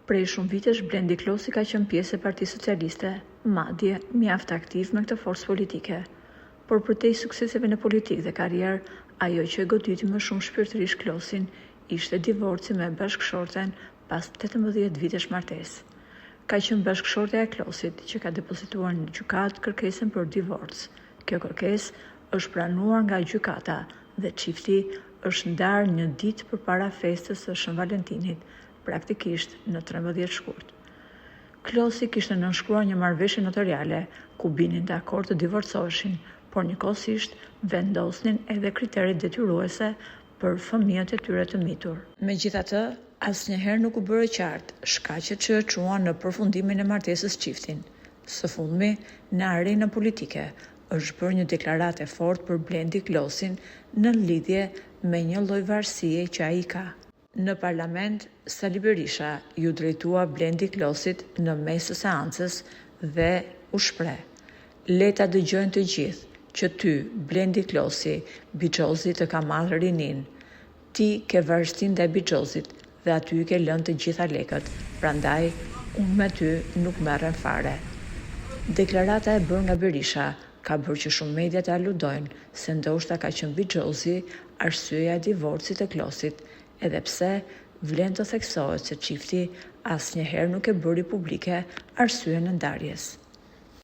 Prej shumë vitesh Blendi Klosi ka qenë pjesë e Partisë Socialiste, madje mjaft aktiv me këtë forcë politike. Por përtej sukseseve në politikë dhe karrierë, ajo që e goditi më shumë shpirtërisht Klosin ishte divorci me bashkëshorten pas 18 vitesh martesë. Ka qenë bashkëshortja e Klosit që ka depozituar në gjykatë kërkesën për divorc. Kjo kërkesë është pranuar nga gjykata dhe çifti është ndarë një ditë përpara festës së Shën Valentinit, praktikisht në 13 shkurt. Klosi kishte nënshkruar një marrëveshje notariale ku binin dakord të divorcoheshin, por njëkohësisht vendosnin edhe kriteret detyruese për fëmijët e tyre të mitur. Megjithatë, asnjëherë nuk u bëre qartë shkaqet që e çuan në përfundimin e martesës çiftin. Së fundmi, në arenën politike, është bërë një deklaratë e fortë për Blendi Klosin në lidhje me një lloj varësie që ai ka. Në parlament, Sali Berisha ju drejtua Blendi Klosit në mes të seancës dhe u shpreh: "Le ta dëgjojnë të gjithë që ty, Blendi Klosi, Bixhozi të ka marrë rinin. Ti ke varësinë ndaj Bixhozit dhe aty ke lënë të gjitha lekët, prandaj unë me ty nuk merrem fare." Deklarata e bërë nga Berisha ka bërë që shumë media të aludojnë se ndoshta ka qenë Bixhozi arsyeja e divorcit të Klosit, edhe pse vlen të theksohet se çifti asnjëherë nuk e bëri publike arsyeën e ndarjes.